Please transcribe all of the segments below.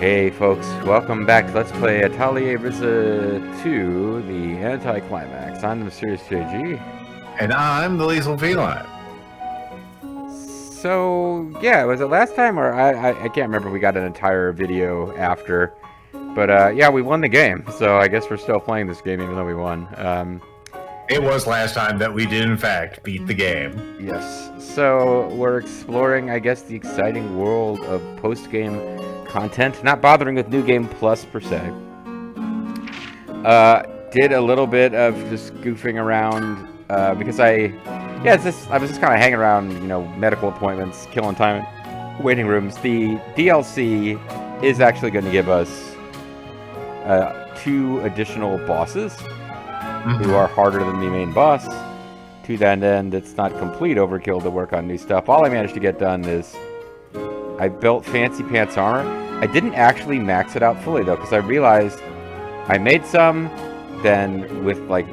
Hey folks, welcome back to Let's Play Atelier Ryza 2, the Anti-Climax. I'm the Mysterious JG. And I'm the Lethal Feline. So, yeah, was it last time, or I can't remember, we got an entire video after. But, yeah, we won the game, so I guess we're still playing this game even though we won. It was last time that we did, in fact, beat the game. Yes, so we're exploring, I guess, the exciting world of post-game content, not bothering with New Game Plus per se. Did a little bit of just goofing around because I was just kind of hanging around, you know, medical appointments, killing time in waiting rooms. The DLC is actually going to give us 2 additional bosses who are harder than the main boss. To that end, it's not complete overkill to work on new stuff. All I managed to get done is I built Fancy Pants armor. I didn't actually max it out fully, though, because I realized I made some, then with, like,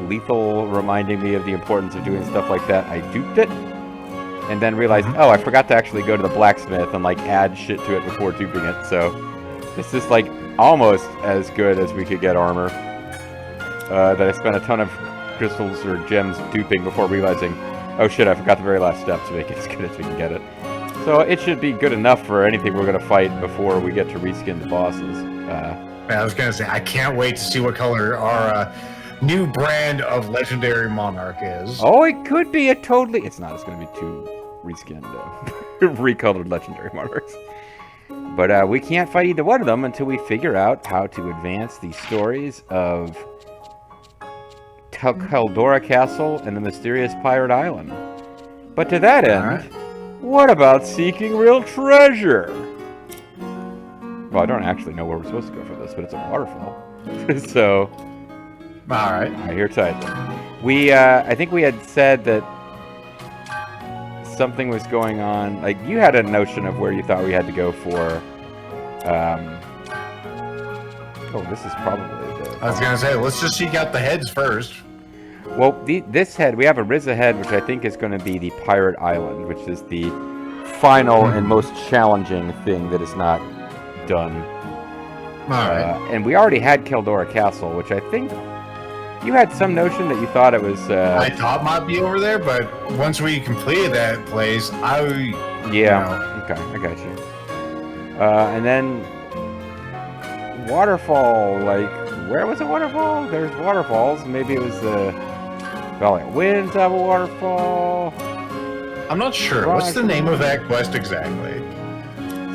Lethal reminding me of the importance of doing stuff like that, I duped it, and then realized, oh, I forgot to actually go to the blacksmith and, like, add shit to it before duping it, so this is, like, almost as good as we could get armor. That I spent a ton of crystals or gems duping before realizing, oh shit, I forgot the very last step to make it as good as we can get it. So it should be good enough for anything we're going to fight before we get to reskin the bosses. I was going to say, I can't wait to see what color our new brand of Legendary Monarch is. Oh, it could be a totally... It's not. It's going to be 2 reskinned, recolored Legendary Monarchs. But we can't fight either one of them until we figure out how to advance the stories of Together Castle and the mysterious Pirate Island. But to that end... What about seeking real treasure? Well, I don't actually know where we're supposed to go for this, but it's a waterfall. So, Alright. I hear tight. I think we had said that something was going on. Like, you had a notion of where you thought we had to go for. Oh, this is probably the. I was going to say, let's just seek out the heads first. Well, this head, we have a Ryza head, which I think is going to be the Pirate Island, which is the final and most challenging thing that is not done. Alright. And we already had Together Castle, which I think you had some notion that you thought it was... I thought might be over there, but once we completed that place, Yeah, you know. Okay, I got you. And then... Waterfall, like... Where was a waterfall? There's waterfalls. Maybe it was the... Valley of Winds have a waterfall. I'm not sure. What's the name of that quest exactly?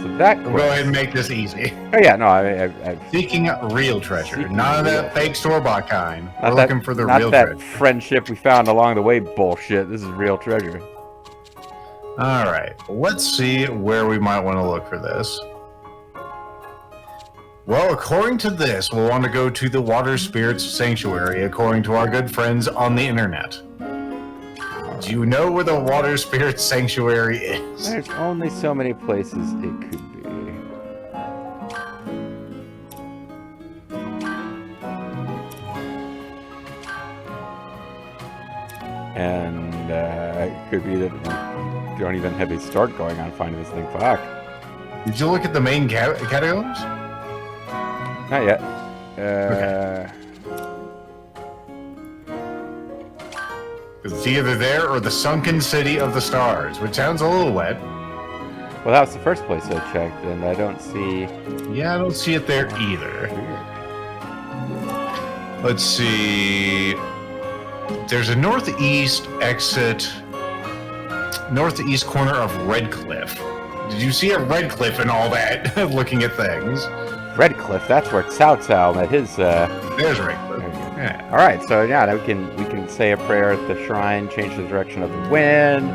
So that quest... We'll go ahead and make this easy. Oh yeah, no, I Seeking real treasure. None of that fake store-bought kind. We're that, looking for the not real that treasure. friendship we found along the way bullshit. This is real treasure. Alright, let's see where we might want to look for this. Well, according to this, we'll want to go to the Water Spirits Sanctuary, according to our good friends on the internet. Do you know where the Water Spirits Sanctuary is? There's only so many places it could be. And it could be that we don't even have a start going on finding this thing. Fuck. Did you look at the main catacombs? Not yet. Okay. It's either there or the Sunken City of the Stars, which sounds a little wet. Well, that was the first place I checked, and I don't see... Yeah, I don't see it there either. Let's see... There's a northeast exit... Northeast corner of Redcliffe. Did you see a Redcliffe and all that, looking at things? Redcliffe, that's where Cao Cao met his... There's Redcliffe. Yeah. Alright, so yeah, we can say a prayer at the shrine, change the direction of the wind.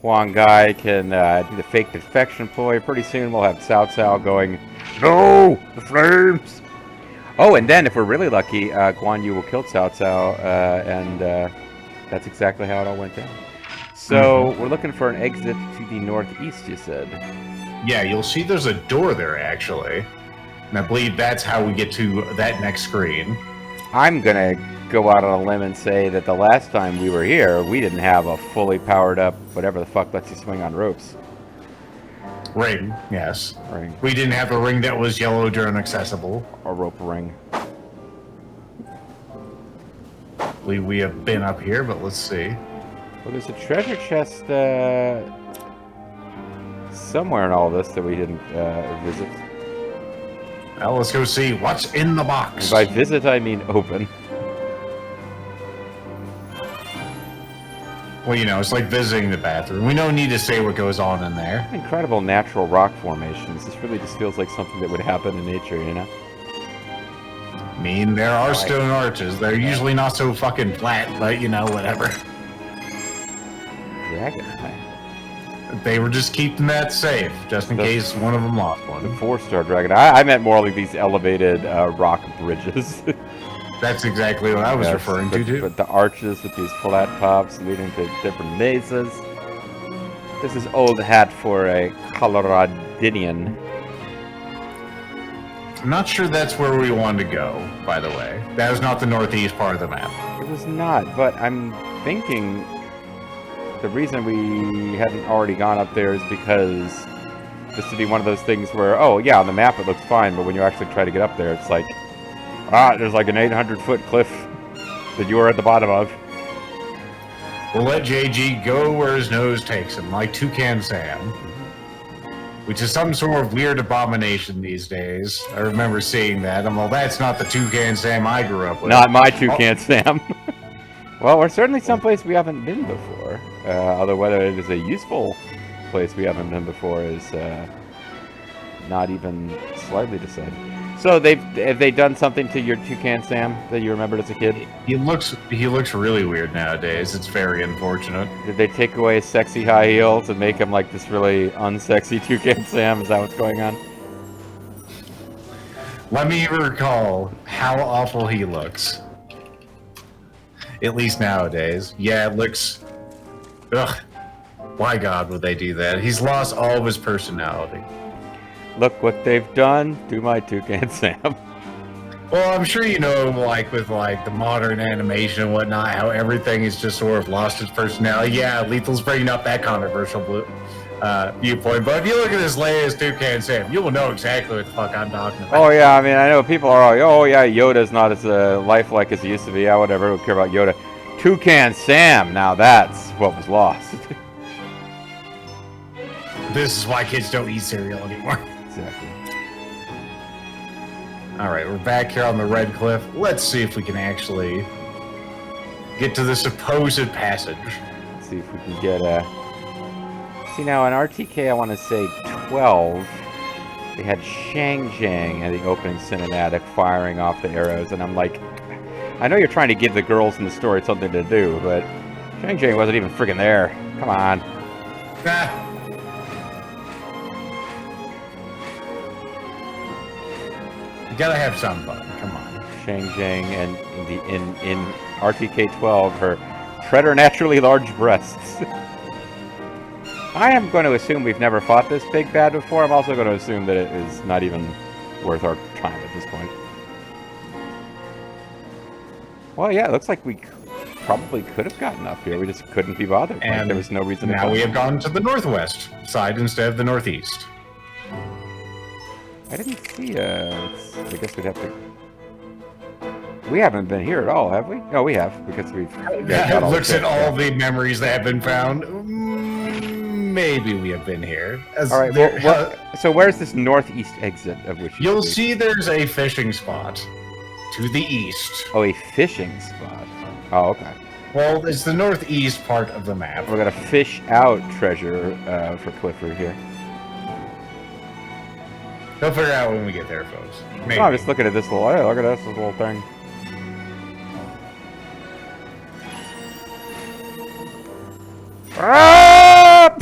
Huang Gai can do the fake defection ploy. Pretty soon we'll have Cao Cao going, no! The flames! Oh, and then if we're really lucky, Guan Yu will kill Cao Cao, and that's exactly how it all went down. So, we're looking for an exit to the northeast, you said. Yeah, you'll see there's a door there, actually. And I believe that's how we get to that next screen. I'm gonna go out on a limb and say that the last time we were here, we didn't have a fully powered up whatever the fuck lets you swing on ropes. Ring, yes. Ring. We didn't have a ring that was yellowed or inaccessible. A rope ring. We have been up here, but let's see. Well, there's a treasure chest somewhere in all this that we didn't visit. Well, let's go see what's in the box. And by visit, I mean open. Well, you know, it's like visiting the bathroom. We don't need to say what goes on in there. Incredible natural rock formations. This really just feels like something that would happen in nature, you know? I mean, there are stone arches. They're usually not so fucking flat, but, you know, whatever. Dragon. They were just keeping that safe, just in case one of them lost one. The 4-star dragon. I meant more like these elevated rock bridges. That's exactly what I was referring to, too. But the arches with these flat tops leading to different mazes. This is old hat for a Coloradinian. I'm not sure that's where we wanted to go, by the way. That was not the northeast part of the map. It was not, but I'm thinking the reason we hadn't already gone up there is because this would be one of those things where, oh yeah, on the map it looks fine, but when you actually try to get up there, it's like, there's like an 800-foot cliff that you were at the bottom of. We'll let JG go where his nose takes him, like Toucan Sam. Which is some sort of weird abomination these days. I remember seeing that. Well, that's not the Toucan Sam I grew up with. Not my Toucan Sam. Well, we're certainly someplace we haven't been before. Although whether it is a useful place we haven't been before is not even slightly decided. So have they done something to your Toucan Sam that you remembered as a kid? He looks really weird nowadays. It's very unfortunate. Did they take away his sexy high heels and make him like this really unsexy Toucan Sam? Is that what's going on? Let me recall how awful he looks. At least nowadays. Yeah, it looks... Ugh. Why God would they do that? He's lost all of his personality. Look what they've done to my Toucan Sam. Well, I'm sure you know, like, with, like, the modern animation and whatnot, how everything is just sort of lost its personality. Yeah, Lethal's bringing up that controversial viewpoint, but if you look at this latest Toucan Sam, you will know exactly what the fuck I'm talking about. Oh, yeah, I mean, I know people are like, oh, yeah, Yoda's not as lifelike as he used to be. Yeah, whatever, I don't care about Yoda. Toucan Sam, now that's what was lost. This is why kids don't eat cereal anymore. Exactly. Alright, we're back here on the Red Cliff. Let's see if we can actually get to the supposed passage. Let's see if we can get a... See, now in RTK, I want to say 12, they had Shang Zhang at the opening cinematic firing off the arrows, and I'm like, I know you're trying to give the girls in the story something to do, but Shang Zhang wasn't even friggin' there. Come on. Ah. You gotta have some fun. Come on. Shang Zhang, and in RTK 12, her preternaturally large breasts. I am going to assume we've never fought this big bad before. I'm also going to assume that it is not even worth our time at this point. Well, yeah, it looks like we probably could have gotten up here. We just couldn't be bothered. And like, there was no reason to now we have gone to the northwest side instead of the northeast. I didn't see I guess we'd have to... We haven't been here at all, have we? No, we have, because we've... It looks at all the memories that have been found. Maybe we have been here. All right, well, so where's this northeast exit of which you'll see there's a fishing spot to the east. Oh, a fishing spot. Oh, okay. Well, it's the northeast part of the map. We're going to fish out treasure for Clifford here. He'll figure out when we get there, folks. Maybe. Oh, I'm just looking at this little... Hey, look at this little thing. Ah!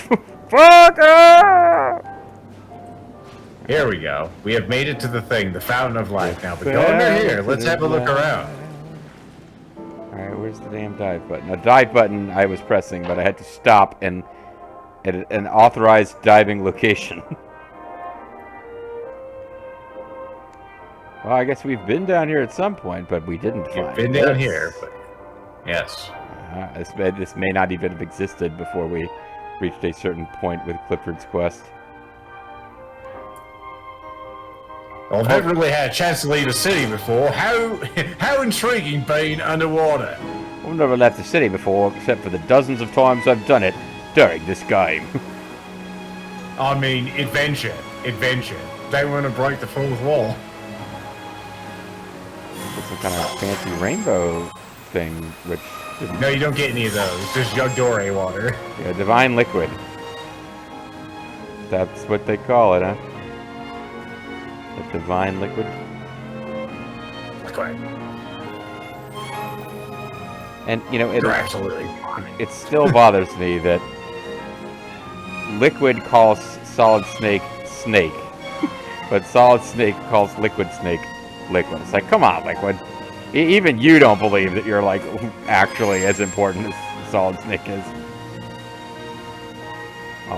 Fuck up! Here we go. We have made it to the thing, the fountain of life now. But go under here. Let's have a look around. Alright, where's the damn dive button? A dive button I was pressing, but I had to stop and at an authorized diving location. Well, I guess we've been down here at some point, but we didn't find We've been down here, but yes. This may not even have existed before we reached a certain point with Clifford's quest. Well, I've never really had a chance to leave a city before. How intriguing being underwater. I've never left the city before, except for the dozens of times I've done it during this game. I mean, adventure. They want to break the fourth wall. It's some kind of fancy rainbow thing, which... No, you don't get any of those. Just Yogdore water. Yeah, divine liquid. That's what they call it, huh? The divine liquid. Liquid. And, you know, You're absolutely it still bothers me that Liquid calls Solid Snake Snake, but Solid Snake calls Liquid Snake Liquid. It's like, come on, Liquid. Even you don't believe that you're, like, actually as important as Solid Snake is.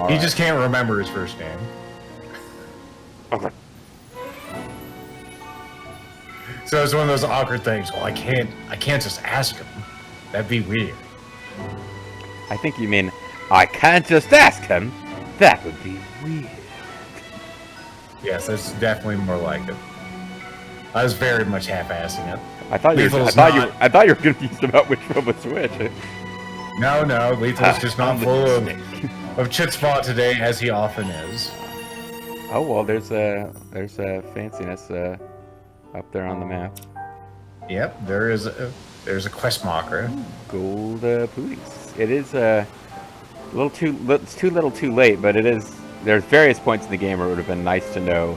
He just can't remember his first name. Okay. So it's one of those awkward things. Well, I can't just ask him. That'd be weird. I think you mean, I can't just ask him. That would be weird. Yes, that's definitely more like it. I was very much half-assing it. I thought you were confused about which one was which. No, Lethal's just not full of chutzpah today, as he often is. Oh well, there's a fanciness up there on the map. Yep, there's a quest marker. Gold pooties. It is a little too. It's too little, too late, but it is. There's various points in the game where it would have been nice to know,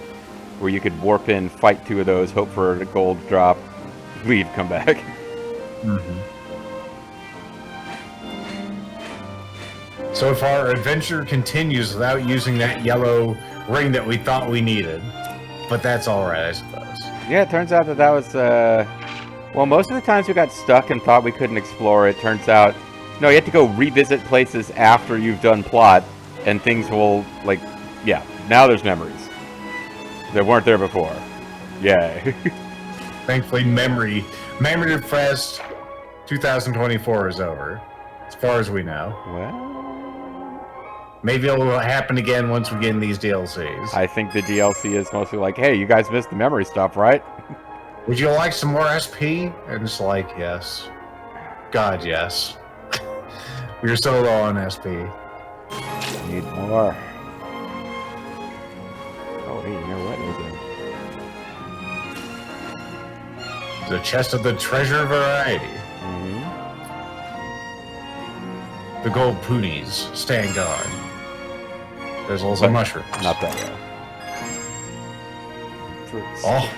where you could warp in, fight 2 of those, hope for a gold drop, leave, come back. Mm-hmm. So far, our adventure continues without using that yellow ring that we thought we needed, but that's all right, I suppose. Yeah, it turns out that was. Well, most of the times we got stuck and thought we couldn't explore it. Turns out, no, you have to go revisit places after you've done plot, and things will, like, yeah, now there's memories that weren't there before. Yay. Thankfully, Memory Fest 2024 is over, as far as we know. Well, maybe it'll happen again once we get in these DLCs. I think the DLC is mostly like, hey, you guys missed the memory stuff, right? Would you like some more SP? And it's like, yes. God, yes. We're so low on SP. Need more. Oh, hey, you know what? The chest of the treasure variety. Mm-hmm. The gold pooties stand guard. There's also mushrooms. Not that way. Fruits. Oh.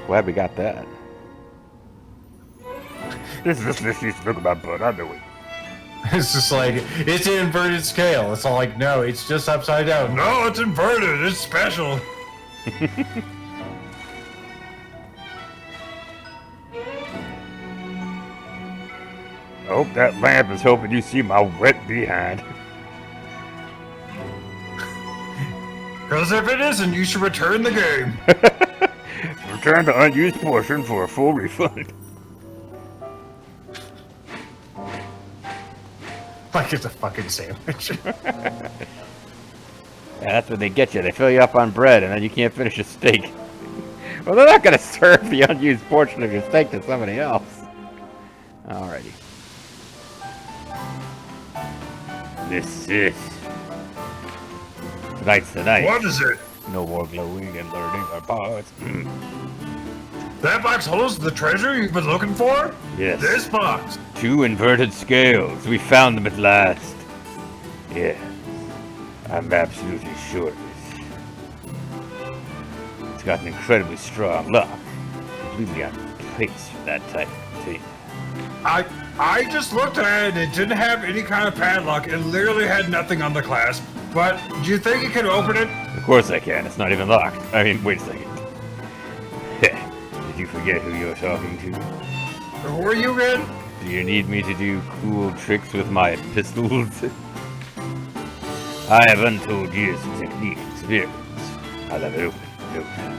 Glad we got that. This used to look about blood underwear. It's just like, it's an inverted scale. It's all like, no, it's just upside down. No, it's inverted. It's special. I hope that lamp is helping you see my wet behind. Because if it isn't, you should return the game. Return the unused portion for a full refund. Like it's a fucking sandwich. Yeah, that's what they get you. They fill you up on bread, and then you can't finish a steak. Well, they're not going to serve the unused portion of your steak to somebody else. Alrighty. This is... Tonight's the night. What is it? No more glowing and learning our parts. That box holds the treasure you've been looking for? Yes. This box. 2 inverted scales. We found them at last. Yeah. I'm absolutely sure of this. It's got an incredibly strong lock. Completely out of place for that type of thing. I just looked at it and it didn't have any kind of padlock. It literally had nothing on the clasp. But do you think you can open it? Of course I can. It's not even locked. I mean, wait a second. Did you forget who you're talking to? Who are you again? Do you need me to do cool tricks with my pistols? I have untold years of technique and experience. I'll have it open in no time.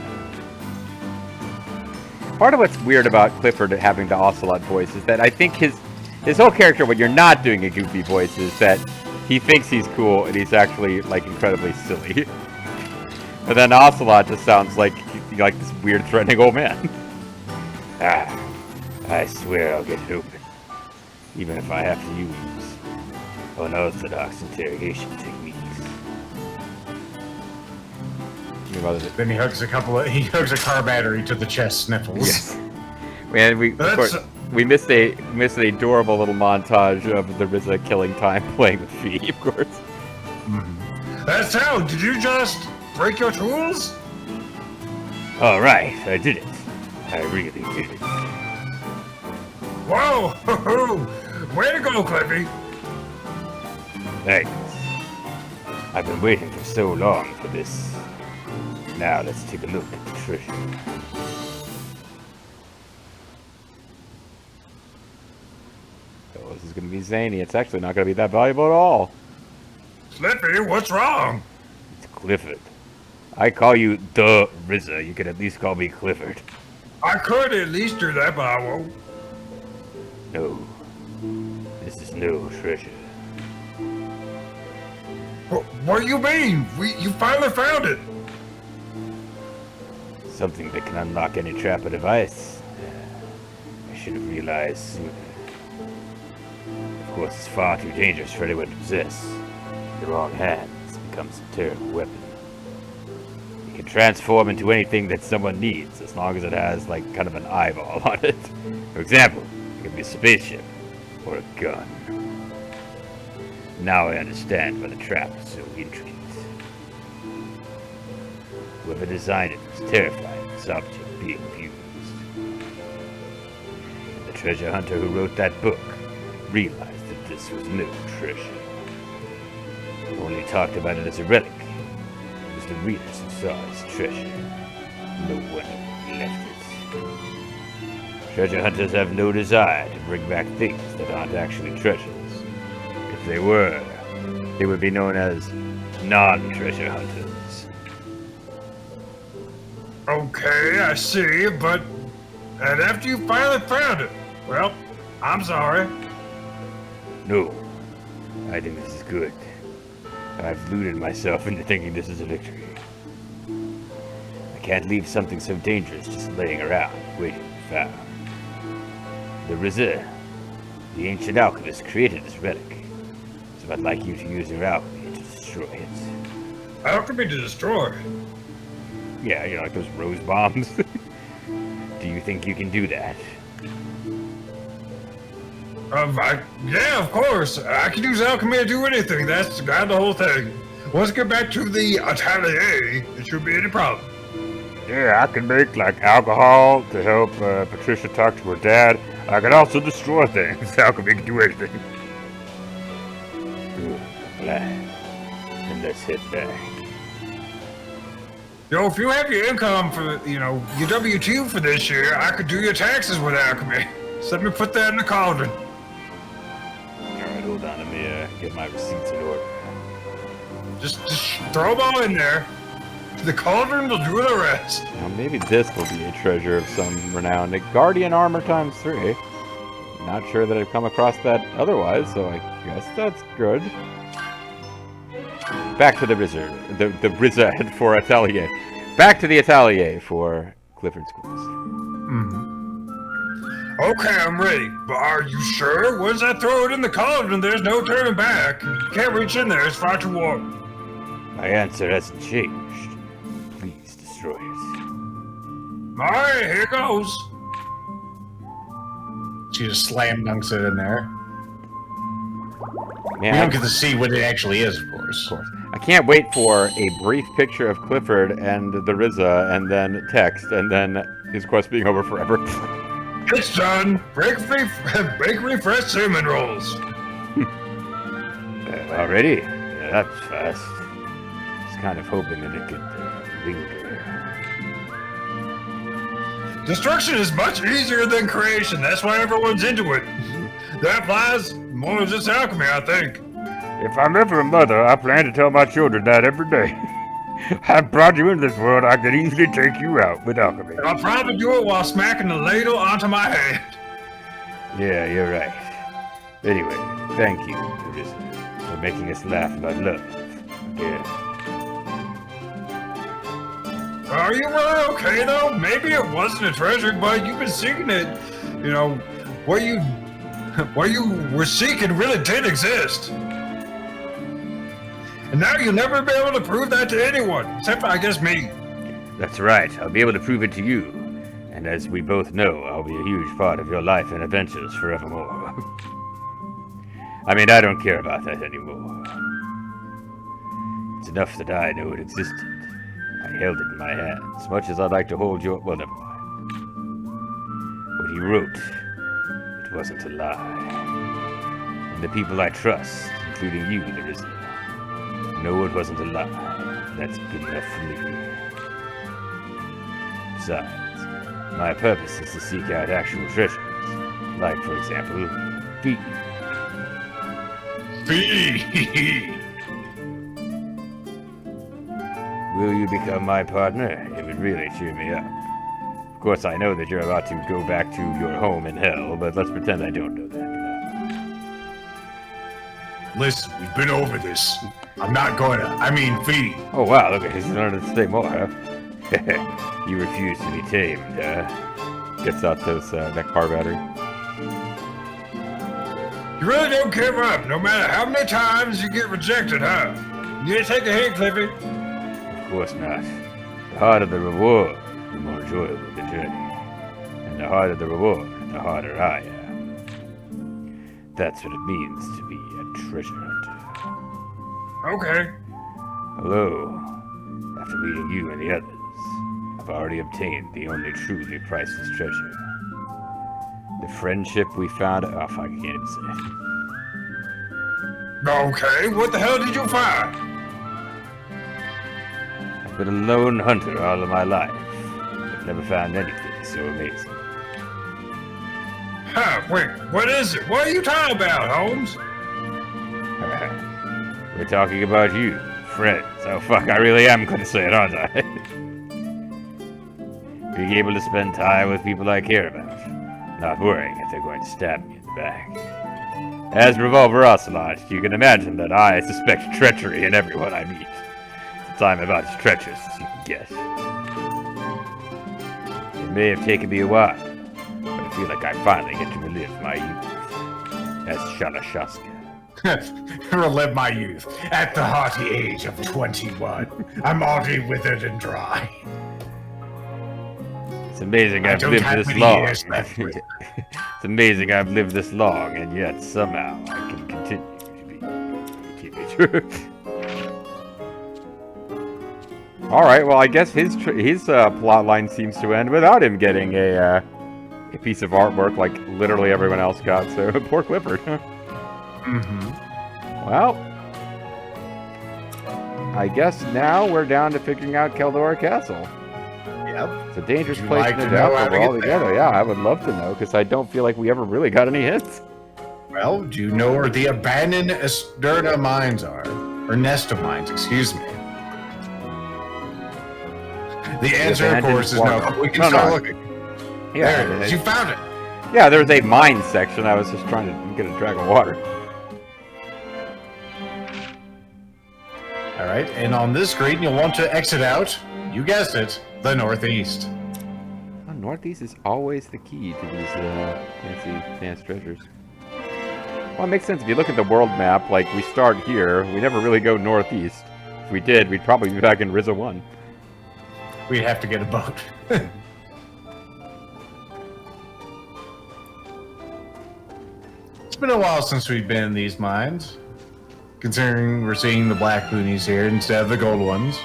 Part of what's weird about Clifford having the Ocelot voice is that I think his whole character, when you're not doing a goofy voice, is that he thinks he's cool and he's actually, like, incredibly silly. And then Ocelot just sounds like this weird, threatening old man. I swear I'll get it open, even if I have to use unorthodox interrogation techniques. Then he hugs a car battery to the chest, sniffles. Yes. Man, we missed an adorable little montage of the RZA killing time playing with Fee, of course. Mm-hmm. That's how. Did you just break your tools? All right, I did it. I really did it. Whoa! Way to go, Cliffy! Thanks. I've been waiting for so long for this. Now let's take a look at the treasure. Oh, this is going to be zany. It's actually not going to be that valuable at all. Cliffy, what's wrong? It's Clifford. I call you the RZA. You could at least call me Clifford. I could at least do that, but I won't. No. This is no treasure. What do you mean? You finally found it. Something that can unlock any trap or device. I should have realized sooner. Of course, it's far too dangerous for anyone to possess. In the wrong hands, it becomes a terrible weapon. It can transform into anything that someone needs, as long as it has, like, kind of an eyeball on it. For example, it can be a spaceship, or a gun. Now I understand why the trap is so intricate. Whoever designed it was terrified of this object being abused. And the treasure hunter who wrote that book realized that this was no treasure. Only talked about it as a relic. It was the readers who saw it as treasure. No wonder he left it. Treasure hunters have no desire to bring back things that aren't actually treasures. If they were, they would be known as non-treasure hunters. Okay, I see, but... And after you finally found it, well, I'm sorry. No, I think this is good. I've deluded myself into thinking this is a victory. I can't leave something so dangerous just laying around, waiting to be found. The RZA, the ancient alchemist, created this relic. So I'd like you to use your alchemy to destroy it. Alchemy to destroy? Yeah, you know, like those rose bombs. Do you think you can do that? Yeah, of course. I can use alchemy to do anything. That's got the whole thing. Once I get back to the Atelier, it shouldn't be any problem. Yeah, I can make, like, alcohol to help Patricia talk to her dad. I can also destroy things. Alchemy can do anything. Good. Glad. And let's head back. Yo, if you have your income for, your W-2 for this year, I could do your taxes with alchemy. So let me put that in the cauldron. Alright, hold on. Let me get my receipts in order. Just throw them all in there. The cauldron will do the rest. Now, maybe this will be a treasure of some renown. A Guardian Armor ×3. Not sure that I've come across that otherwise, so I guess that's good. Back to the RZA. The RZA for Atelier. Back to the Atelier for Clifford's quest. Mm-hmm. Okay, I'm ready. But are you sure? Once I throw it in the cauldron, there's no turning back. You can't reach in there. It's far too warm. My answer hasn't changed. Please destroy it. All right, here goes. She just slam dunks it in there. Man, we don't get to see what it actually is, of course. Of course. I can't wait for a brief picture of Clifford and the RZA, and then text, and then his quest being over forever. It's done. Bakery fresh cinnamon rolls. Already? Yeah, that's fast. I was kind of hoping that it could linger. Destruction is much easier than creation. That's why everyone's into it. That applies more than just alchemy, I think. If I'm ever a mother, I plan to tell my children that every day. I brought you into this world, I could easily take you out with alchemy. I'll probably do it while smacking the ladle onto my head. Yeah, you're right. Anyway, thank you, RZA, for making us laugh about love. Yeah. Are you really okay, though? Maybe it wasn't a treasure, but you've been seeking it. You know, what you were seeking really did exist. And now you'll never be able to prove that to anyone, except for, I guess, me. That's right. I'll be able to prove it to you. And as we both know, I'll be a huge part of your life and adventures forevermore. I mean, I don't care about that anymore. It's enough that I know it existed. I held it in my hands, much as I'd like to hold your... Well, never mind. What he wrote, it wasn't a lie. And the people I trust, including you, Ryza, know it wasn't a lie. That's good enough for me. Besides, my purpose is to seek out actual treasures. Like, for example, feet. Fee! Will you become my partner? It would really cheer me up. Of course, I know that you're about to go back to your home in hell, but let's pretend I don't know that for now. Listen, we've been over this. I'm not going to. I mean, Fee. Oh wow, look at he's learning to stay more, huh? You refuse to be tamed, Gets out this neck bar battery. You really don't give up, no matter how many times you get rejected, huh? You gonna take a hint, Clifford? Of course not. The harder the reward, the more enjoyable the journey. And the harder the reward, the harder I am. That's what it means to be a treasure hunter. Okay. Hello. After meeting you and the others, I've already obtained the only truly priceless treasure. The friendship we found... Oh, fuck, I can't even say it. Okay, what the hell did you find? I've been a lone hunter all of my life, but never found anything so amazing. Huh, wait, what is it? What are you talking about, Holmes? We're talking about you, friends. Oh fuck, I really am gonna say it, aren't I? Being able to spend time with people I care about, not worrying if they're going to stab me in the back. As Revolver Ocelot, you can imagine that I suspect treachery in everyone I meet. Since I'm about as treacherous as you can get. It may have taken me a while, but I feel like I finally get to relive my youth as Shalashaska. Relive my youth at the hearty age of 21. I'm already withered and dry. It's amazing I've lived this long. It's amazing I've lived this long, and yet somehow I can continue to be a teenager. All right, well, I guess his plot line seems to end without him getting a piece of artwork like literally everyone else got. So poor Clifford. Well, I guess now we're down to figuring out Keldor Castle. Yep. It's a dangerous place to doubt that we're all together. Yeah, I would love to know, because I don't feel like we ever really got any hits. Well, do you know where the abandoned Esterna mines are? Or Nesta mines, excuse me. The answer, of course, is no. We can start looking. Yeah, there it is. You found it. Yeah, there's a mine section. I was just trying to get a drag of water. All right, and on this screen, you'll want to exit out. You guessed it, the northeast. Well, northeast is always the key to these fancy treasures. Well, it makes sense. If you look at the world map, like, we start here. We never really go northeast. If we did, we'd probably be back in Ryza 1. We'd have to get a boat. It's been a while since we've been in these mines. Considering we're seeing the black boonies here instead of the gold ones.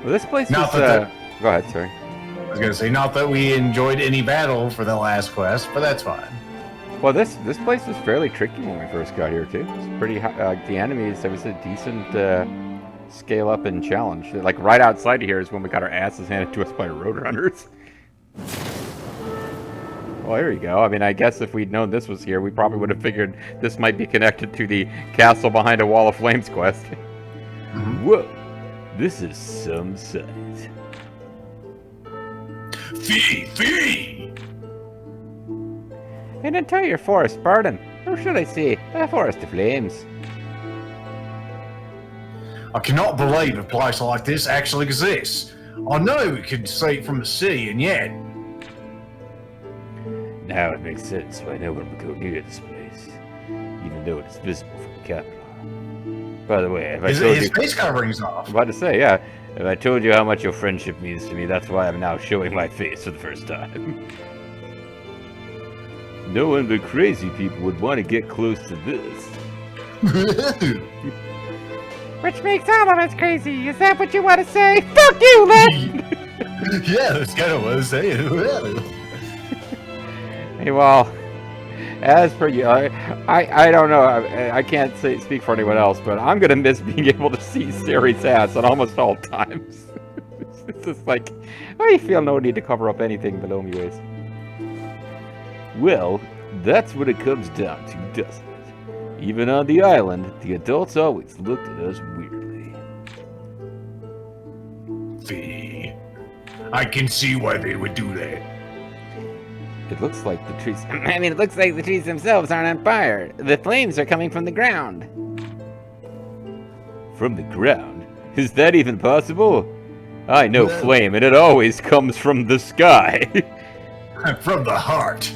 Well, this place not is... that Go ahead, sorry. I was going to say, not that we enjoyed any battle for the last quest, but that's fine. Well, this place was fairly tricky when we first got here, too. It's pretty high, the enemies, it was a decent scale up and challenge. Like, right outside of here is when we got our asses handed to us by Roadrunners. Well, there you go. I mean, I guess if we'd known this was here, we probably would have figured this might be connected to the Castle Behind a Wall of Flames quest. Whoa, this is some sight. Fee! An entire forest burning. Or should I say, a forest of flames. I cannot believe a place like this actually exists. I know we could see it from the sea, and yet... Now it makes sense why no one would go near this place, even though it's visible from the capital. By the way, if I told His you... face covering's off. I'm about to say, yeah. If I told you how much your friendship means to me, that's why I'm now showing my face for the first time. No one but crazy people would want to get close to this. Which makes all of us crazy. Is that what you want to say? Fuck you, Len! Yeah, that's kind of what I was saying. Hey, well, as per you, I don't know. I can't speak for anyone else, but I'm gonna miss being able to see Sari's ass at almost all times. It's just like, I feel no need to cover up anything below me waist. Well, that's what it comes down to, doesn't it? Even on the island, the adults always looked at us weirdly. I can see why they would do that. It looks like the trees... I mean, it looks like the trees themselves aren't on fire. The flames are coming from the ground. From the ground? Is that even possible? I know flame, and it always comes from the sky. From the heart.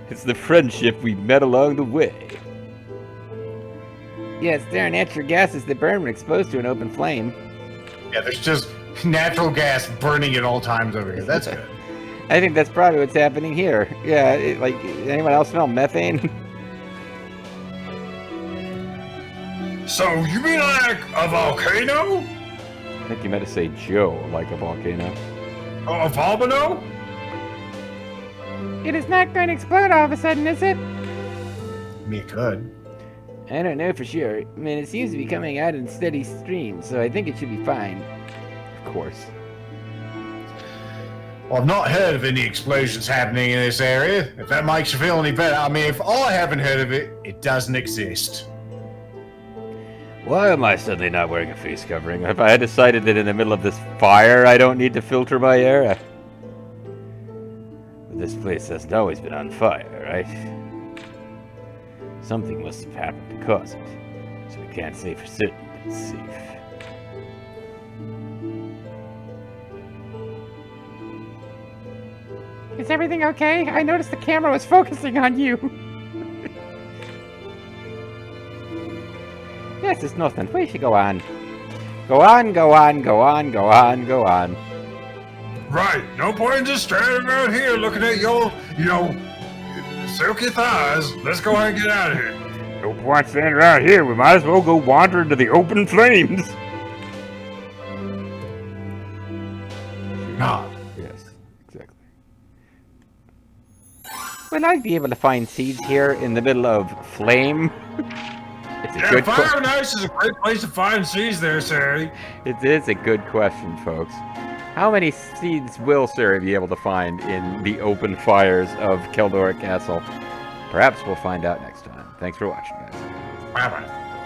It's the friendship we met along the way. Yes, there are natural gases that burn when exposed to an open flame. Yeah, there's just natural gas burning at all times over here. That's good. I think that's probably what's happening here. Yeah, like, anyone else smell methane? So, you mean like a volcano? I think you meant to say Joe, like a volcano. A volcano? It is not going to explode all of a sudden, is it? I mean, it could. I don't know for sure. I mean, it seems to be coming out in steady streams, so I think it should be fine. Of course. Well, I've not heard of any explosions happening in this area. If that makes you feel any better. I mean, if I haven't heard of it, it doesn't exist. Why am I suddenly not wearing a face covering? Have I decided that in the middle of this fire I don't need to filter my air? But this place hasn't always been on fire, right? Something must have happened to cause it, so we can't say for certain that it's safe. Is everything okay? I noticed the camera was focusing on you. Yes, it's nothing. We should go on. Go on, go on, go on, go on, go on. Right. No point in just standing around here looking at your, silky thighs. Let's go ahead and get out of here. No point standing around here. We might as well go wander into the open flames. Nah. Yes, exactly. Will I be able to find seeds here in the middle of flame? It's a Yeah, good Fire and Ice is a great place to find seeds there, Sari. It is a good question, folks. How many seeds will Sari be able to find in the open fires of Keldoric Castle? Perhaps we'll find out next time. Thanks for watching, guys. Bye-bye.